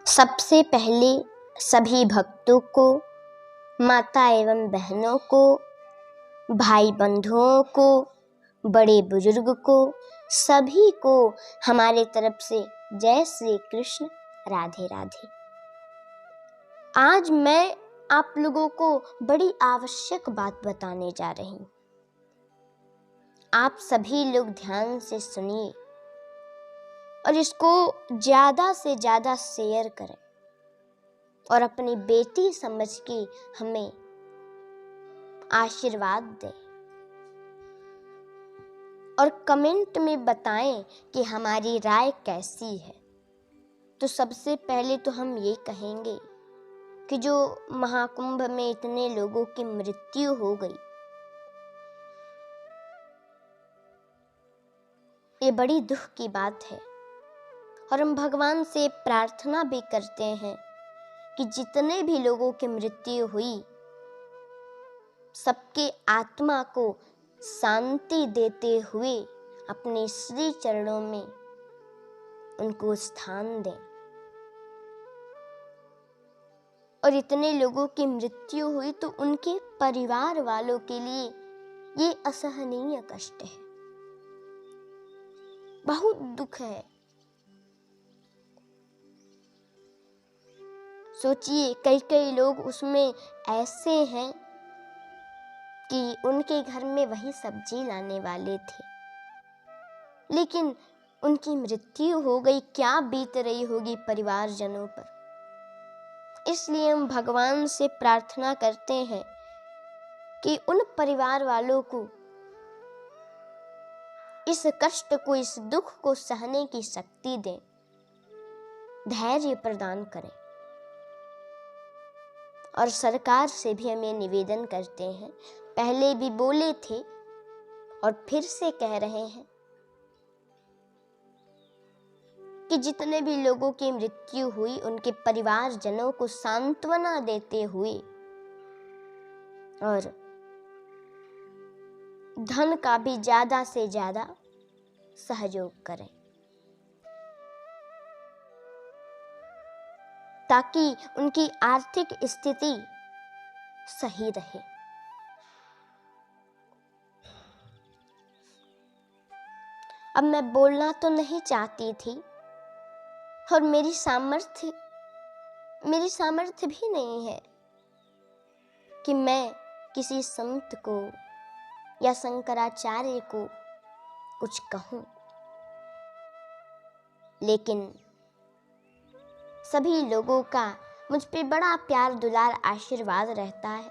सबसे पहले सभी भक्तों को, माता एवं बहनों को, भाई बंधुओं को, बड़े बुजुर्ग को, सभी को हमारे तरफ से जय श्री कृष्ण, राधे राधे। आज मैं आप लोगों को बड़ी आवश्यक बात बताने जा रही हूँ। आप सभी लोग ध्यान से सुनिए और इसको ज़्यादा से ज़्यादा शेयर करें और अपनी बेटी समझ के हमें आशीर्वाद दें और कमेंट में बताएं कि हमारी राय कैसी है। तो सबसे पहले तो हम ये कहेंगे कि जो महाकुंभ में इतने लोगों की मृत्यु हो गई, ये बड़ी दुख की बात है और हम भगवान से प्रार्थना भी करते हैं कि जितने भी लोगों की मृत्यु हुई, सबके आत्मा को शांति देते हुए अपने श्री चरणों में उनको स्थान दें। और इतने लोगों की मृत्यु हुई तो उनके परिवार वालों के लिए ये असहनीय कष्ट है, बहुत दुख है। सोचिए, कई कई लोग उसमें ऐसे हैं कि उनके घर में वही सब्जी लाने वाले थे, लेकिन उनकी मृत्यु हो गई। क्या बीत रही होगी परिवारजनों पर। इसलिए हम भगवान से प्रार्थना करते हैं कि उन परिवार वालों को इस कष्ट को, इस दुख को सहने की शक्ति दें, धैर्य प्रदान करें। और सरकार से भी हम ये निवेदन करते हैं, पहले भी बोले थे और फिर से कह रहे हैं कि जितने भी लोगों की मृत्यु हुई उनके परिवारजनों को सांत्वना देते हुए और धन का भी ज्यादा से ज्यादा सहयोग करें, ताकि उनकी आर्थिक स्थिति सही रहे। अब मैं बोलना तो नहीं चाहती थी और मेरी सामर्थ्य भी नहीं है कि मैं किसी संत को या शंकराचार्य को कुछ कहूं, लेकिन सभी लोगों का मुझ पे बड़ा प्यार दुलार आशीर्वाद रहता है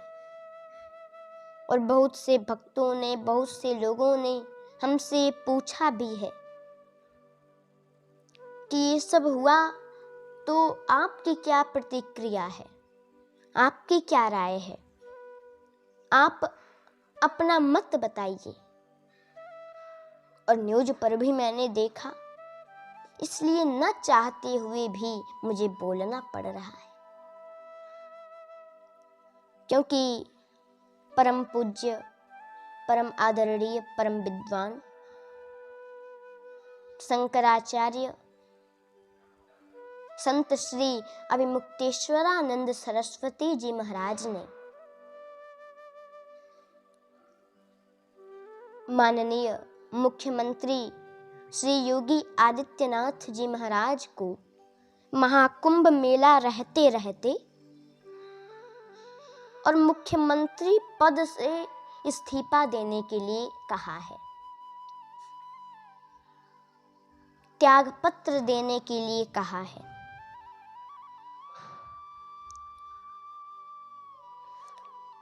और बहुत से भक्तों ने, बहुत से लोगों ने हमसे पूछा भी है कि ये सब हुआ तो आपकी क्या प्रतिक्रिया है, आपकी क्या राय है, आप अपना मत बताइए। और न्यूज़ पर भी मैंने देखा, इसलिए न चाहते हुए भी मुझे बोलना पड़ रहा है, क्योंकि परम पूज्य, परम आदरणीय, परम विद्वान शंकराचार्य संत श्री अभिमुक्तेश्वरानंद सरस्वती जी महाराज ने माननीय मुख्यमंत्री श्री योगी आदित्यनाथ जी महाराज को महाकुंभ मेला रहते रहते और मुख्यमंत्री पद से इस्तीफा देने के लिए कहा है, त्यागपत्र देने के लिए कहा है।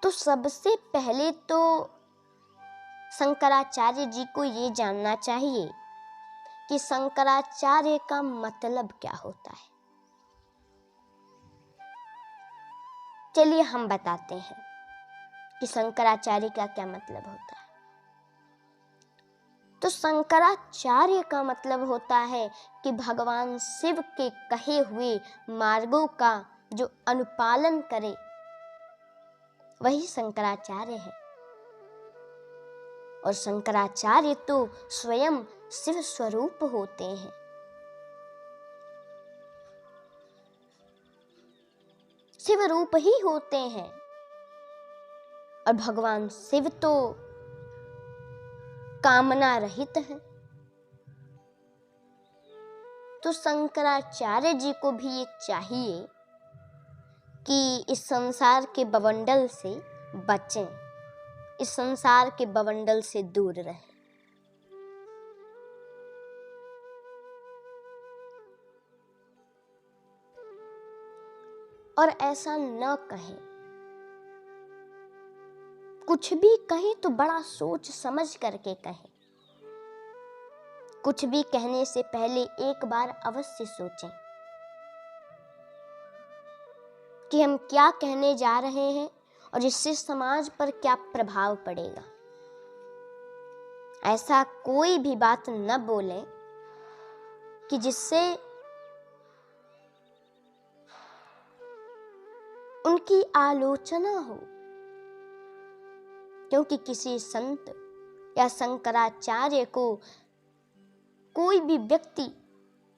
तो सबसे पहले तो शंकराचार्य जी को ये जानना चाहिए कि शंकराचार्य का मतलब क्या होता है। चलिए हम बताते हैं कि शंकराचार्य का क्या मतलब होता है। तो शंकराचार्य का मतलब होता है कि भगवान शिव के कहे हुए मार्गों का जो अनुपालन करे, वही शंकराचार्य है। और शंकराचार्य तो स्वयं शिव स्वरूप होते हैं। शिव रूप ही होते हैं, और भगवान शिव तो कामना रहित है। तो शंकराचार्य जी को भी ये चाहिए कि इस संसार के बवंडल से बचें, इस संसार के बवंडल से दूर रहें। और ऐसा न कहें, कुछ भी कहें तो बड़ा सोच समझ करके कहें। कुछ भी कहने से पहले एक बार अवश्य सोचें कि हम क्या कहने जा रहे हैं और इससे समाज पर क्या प्रभाव पड़ेगा। ऐसा कोई भी बात न बोलें कि जिससे उनकी आलोचना हो, क्योंकि किसी संत या शंकराचार्य को कोई भी व्यक्ति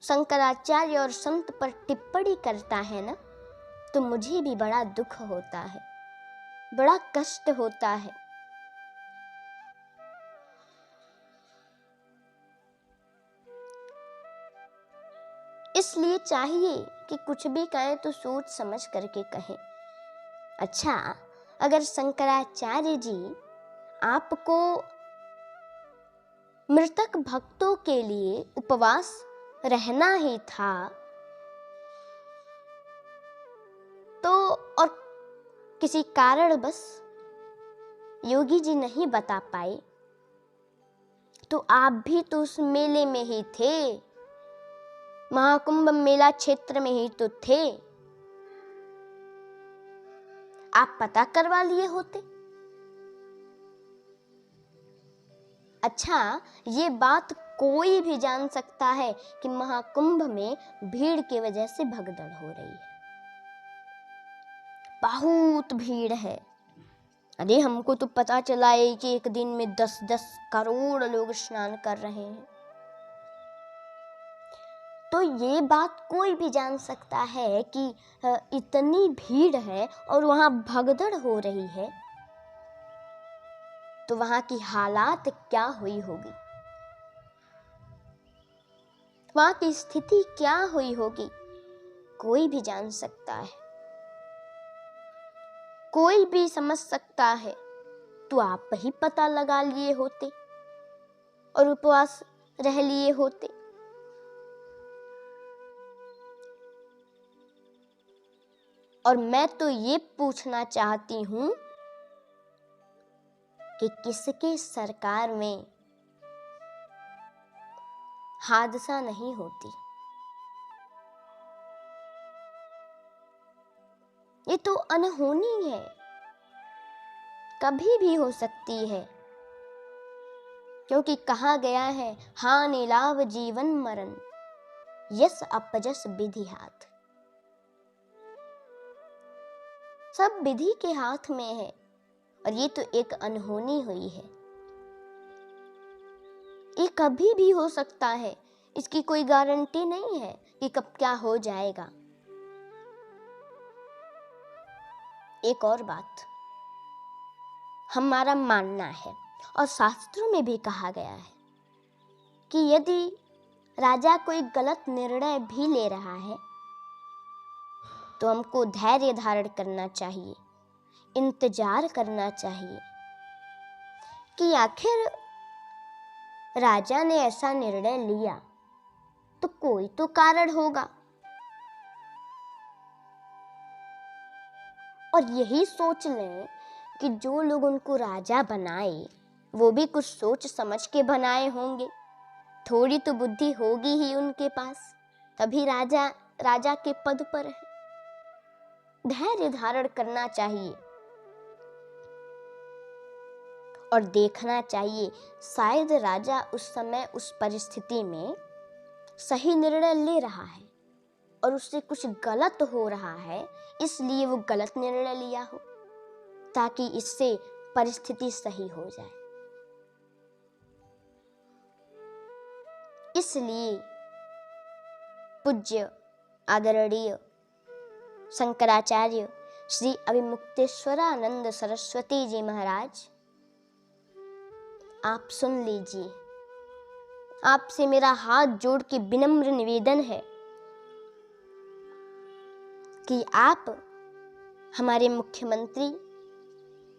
शंकराचार्य और संत पर टिप्पणी करता है ना, तो मुझे भी बड़ा दुख होता है, बड़ा कष्ट होता है। इसलिए चाहिए कि कुछ भी कहें तो सोच समझ करके कहें। अच्छा, अगर शंकराचार्य जी आपको मृतक भक्तों के लिए उपवास रहना ही था, तो और किसी कारणवश योगी जी नहीं बता पाए, तो आप भी तो उस मेले में ही थे, महाकुंभ मेला क्षेत्र में ही तो थे, आप पता करवा लिए होते। अच्छा, ये बात कोई भी जान सकता है कि महाकुंभ में भीड़ की वजह से भगदड़ हो रही है, बहुत भीड़ है। अरे हमको तो पता चला है कि एक दिन में 10-10 करोड़ लोग स्नान कर रहे हैं। तो ये बात कोई भी जान सकता है कि इतनी भीड़ है और वहां भगदड़ हो रही है, तो वहां की हालात क्या हुई होगी, वहां की स्थिति क्या हुई होगी, कोई भी जान सकता है, कोई भी समझ सकता है। तो आप ही पता लगा लिए होते और उपवास रह लिए होते। और मैं तो ये पूछना चाहती हूं कि किसके सरकार में हादसा नहीं होती। ये तो अनहोनी है, कभी भी हो सकती है, क्योंकि कहा गया है हानि लाभ जीवन मरण, यस अपजस विधि हाथ। सब विधि के हाथ में है, और ये तो एक अनहोनी हुई है। ये कभी भी हो सकता है, इसकी कोई गारंटी नहीं है कि कब क्या हो जाएगा। एक और बात हमारा मानना है, और शास्त्रों में भी कहा गया है कि यदि राजा कोई गलत निर्णय भी ले रहा है तो हमको धैर्य धारण करना चाहिए, इंतजार करना चाहिए कि आखिर राजा ने ऐसा निर्णय लिया तो कोई तो कारण होगा। और यही सोच लें कि जो लोग उनको राजा बनाए वो भी कुछ सोच समझ के बनाए होंगे, थोड़ी तो बुद्धि होगी ही उनके पास, तभी राजा के पद पर है। धैर्य धारण करना चाहिए और देखना चाहिए, शायद राजा उस समय उस परिस्थिति में सही निर्णय ले रहा है और उससे कुछ गलत हो रहा है, इसलिए वो गलत निर्णय लिया हो, ताकि इससे परिस्थिति सही हो जाए। इसलिए पूज्य आदरणीय शंकराचार्य श्री अभिमुक्तेश्वरानंद सरस्वती जी महाराज, आप सुन लीजिए। आपसे मेरा हाथ जोड़ के विनम्र निवेदन है कि आप हमारे मुख्यमंत्री,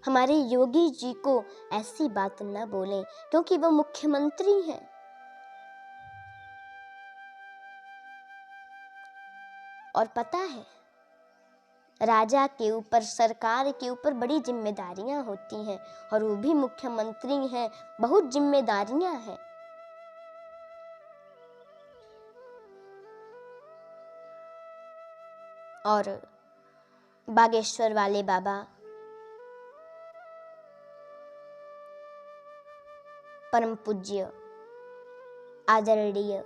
हमारे योगी जी को ऐसी बात न बोलें, क्योंकि वो मुख्यमंत्री हैं। और पता है, राजा के ऊपर, सरकार के ऊपर बड़ी जिम्मेदारियां होती हैं, और वो भी मुख्यमंत्री हैं, बहुत जिम्मेदारियां हैं। और बागेश्वर वाले बाबा, परम पूज्य आदरणीय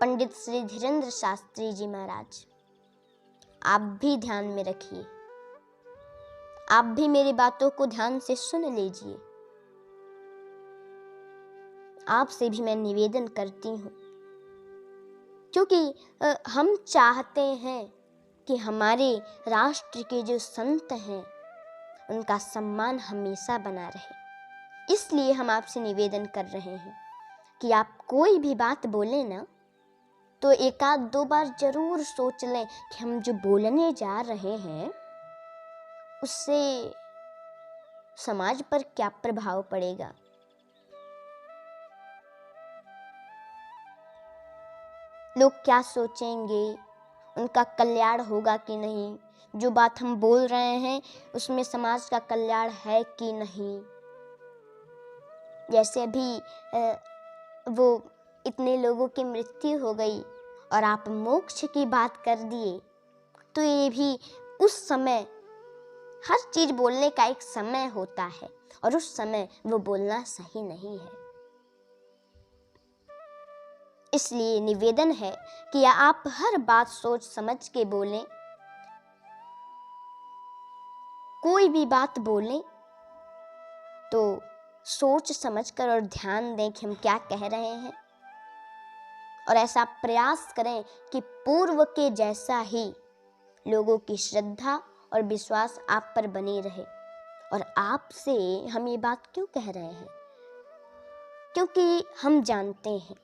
पंडित श्री धीरेंद्र शास्त्री जी महाराज, आप भी ध्यान में रखिए, आप भी मेरी बातों को ध्यान से सुन लीजिए। आपसे भी मैं निवेदन करती हूँ, क्योंकि हम चाहते हैं कि हमारे राष्ट्र के जो संत हैं उनका सम्मान हमेशा बना रहे। इसलिए हम आपसे निवेदन कर रहे हैं कि आप कोई भी बात बोलें ना, तो एक आध दो बार जरूर सोच लें कि हम जो बोलने जा रहे हैं उससे समाज पर क्या प्रभाव पड़ेगा। लोग क्या सोचेंगे, उनका कल्याण होगा कि नहीं, जो बात हम बोल रहे हैं उसमें समाज का कल्याण है कि नहीं। जैसे अभी वो इतने लोगों की मृत्यु हो गई और आप मोक्ष की बात कर दिए, तो ये भी उस समय, हर चीज बोलने का एक समय होता है और उस समय वो बोलना सही नहीं है। इसलिए निवेदन है कि आप हर बात सोच समझ के बोलें। कोई भी बात बोलें तो सोच समझकर और ध्यान दें कि हम क्या कह रहे हैं, और ऐसा प्रयास करें कि पूर्व के जैसा ही लोगों की श्रद्धा और विश्वास आप पर बनी रहे। और आपसे हम ये बात क्यों कह रहे हैं, क्योंकि हम जानते हैं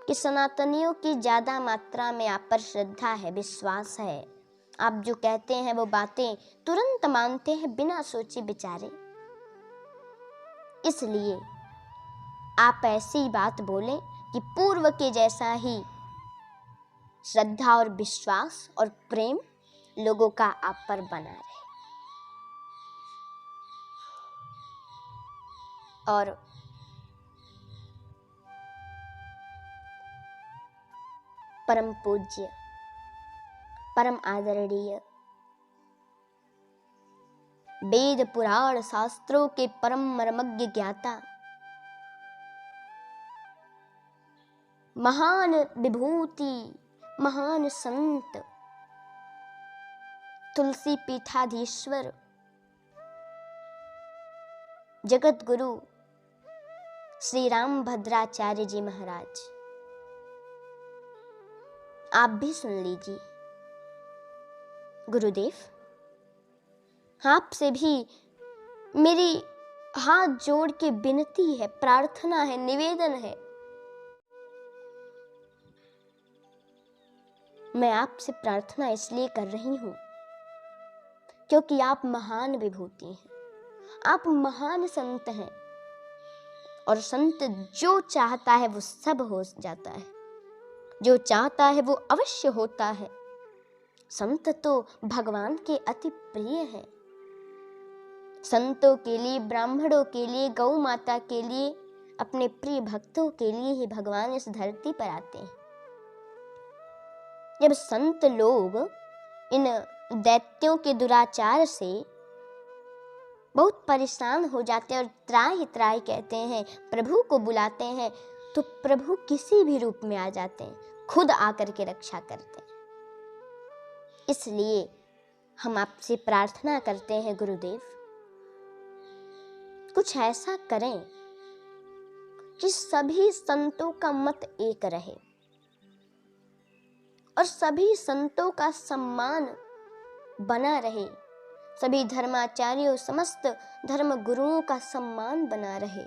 कि सनातनियों की ज्यादा मात्रा में आप पर श्रद्धा है, विश्वास है। आप जो कहते हैं वो बातें तुरंत मानते हैं बिना सोचे विचारे। इसलिए आप ऐसी बात बोलें कि पूर्व के जैसा ही श्रद्धा और विश्वास और प्रेम लोगों का आप पर बना रहे। और परम पूज्य, परम आदरणीय, वेद पुराण शास्त्रों के परम मर्मज्ञ ज्ञाता, महान विभूति, महान संत, तुलसी पीठाधीश्वर, जगत गुरु श्री राम भद्राचार्य जी महाराज, आप भी सुन लीजिए। गुरुदेव, आपसे भी मेरी हाथ जोड़ के विनती है, प्रार्थना है, निवेदन है। मैं आपसे प्रार्थना इसलिए कर रही हूं क्योंकि आप महान विभूति हैं, आप महान संत हैं, और संत जो चाहता है वो सब हो जाता है, जो चाहता है वो अवश्य होता है। संत तो भगवान के अति प्रिय हैं। संतों के लिए, ब्राह्मणों के लिए, गौ माता के लिए, अपने प्रिय भक्तों के लिए ही भगवान इस धरती पर आते हैं। जब संत लोग इन दैत्यों के दुराचार से बहुत परेशान हो जाते हैं और त्राहि त्राहि कहते हैं, प्रभु को बुलाते हैं, तो प्रभु किसी भी रूप में आ जाते हैं, खुद आकर के रक्षा करते हैं। इसलिए हम आपसे प्रार्थना करते हैं गुरुदेव, कुछ ऐसा करें कि सभी संतों का मत एक रहे और सभी संतों का सम्मान बना रहे, सभी धर्माचार्यों समस्त धर्म गुरुओं का सम्मान बना रहे,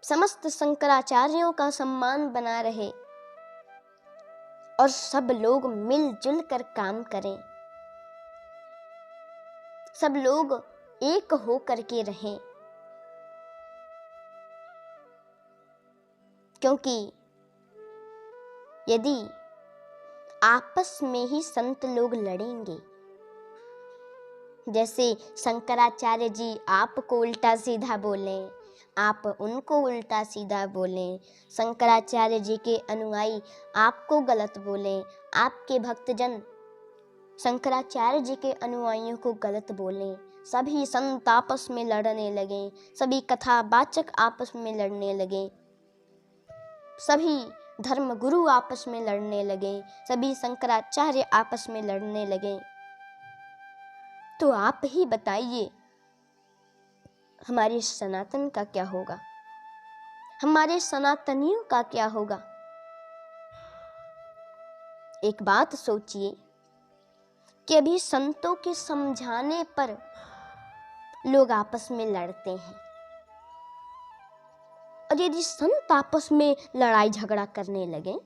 समस्त शंकराचार्यों का सम्मान बना रहे और सब लोग मिलजुल कर काम करें, सब लोग एक हो करके रहें। क्योंकि यदि आपस में ही संत लोग लड़ेंगे, जैसे शंकराचार्य जी आपको उल्टा सीधा बोलें, आप उनको उल्टा सीधा बोलें, शंकराचार्य जी के अनुयायी आपको गलत बोलें, आपके भक्तजन शंकराचार्य जी के अनुयायियों को गलत बोलें, सभी संत आपस में लड़ने लगें, सभी कथावाचक आपस में लड़ने लगें, सभी धर्म गुरु आपस में लड़ने लगे, सभी शंकराचार्य आपस में लड़ने लगे, तो आप ही बताइए हमारे सनातन का क्या होगा, हमारे सनातनियों का क्या होगा। एक बात सोचिए कि अभी संतों के समझाने पर लोग आपस में लड़ते हैं, और यदि संत आपस में लड़ाई झगड़ा करने लगे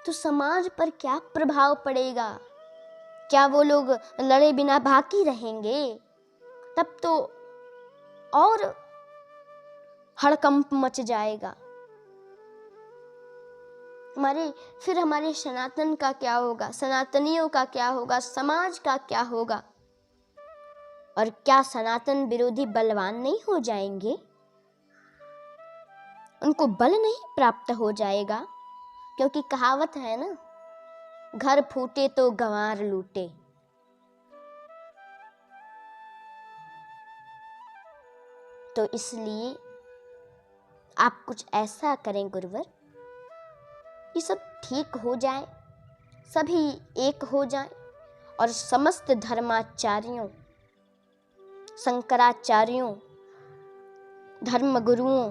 तो समाज पर क्या प्रभाव पड़ेगा? क्या वो लोग लड़े बिना बाकी रहेंगे? तब तो और हड़कंप मच जाएगा। फिर हमारे सनातन का क्या होगा, सनातनियों का क्या होगा, समाज का क्या होगा? और क्या सनातन विरोधी बलवान नहीं हो जाएंगे? उनको बल नहीं प्राप्त हो जाएगा? क्योंकि कहावत है ना, घर फूटे तो गंवार लूटे। तो इसलिए आप कुछ ऐसा करें गुरुवर, ये सब ठीक हो जाए, सभी एक हो जाए और समस्त धर्माचार्यों, शंकराचार्यों, धर्मगुरुओं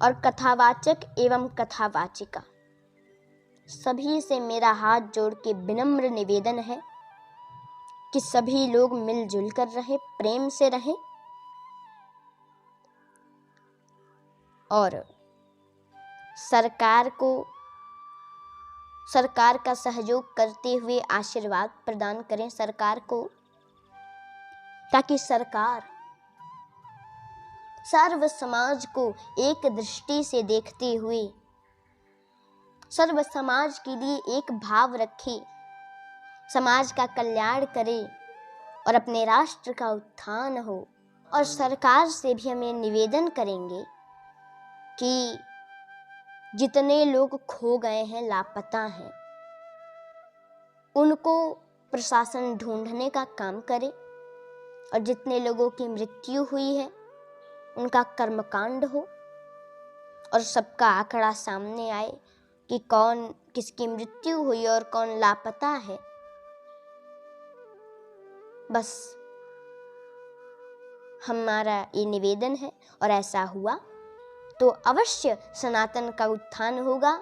और कथावाचक एवं कथावाचिका सभी से मेरा हाथ जोड़ के विनम्र निवेदन है कि सभी लोग मिलजुल कर रहे, प्रेम से रहें और सरकार का सहयोग करते हुए आशीर्वाद प्रदान करें सरकार को, ताकि सरकार सर्व समाज को एक दृष्टि से देखते हुए सर्व समाज के लिए एक भाव रखे, समाज का कल्याण करे और अपने राष्ट्र का उत्थान हो। और सरकार से भी हमें निवेदन करेंगे कि जितने लोग खो गए हैं, लापता हैं, उनको प्रशासन ढूंढने का काम करे और जितने लोगों की मृत्यु हुई है उनका कर्मकांड हो और सबका आंकड़ा सामने आए कि कौन किसकी मृत्यु हुई और कौन लापता है। बस हमारा ये निवेदन है और ऐसा हुआ तो अवश्य सनातन का उत्थान होगा,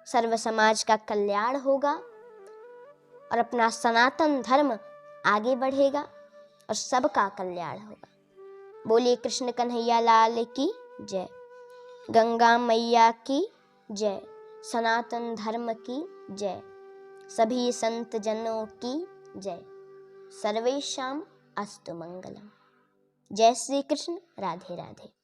सर्व समाज का कल्याण होगा और अपना सनातन धर्म आगे बढ़ेगा और सबका कल्याण होगा। बोलिए कृष्ण कन्हैया लाल की जय, गंगा मैया की जय, सनातन धर्म की जय, सभी संत जनों की जय। सर्वेषां अस्तु मंगलम। जय श्री कृष्ण। राधे राधे।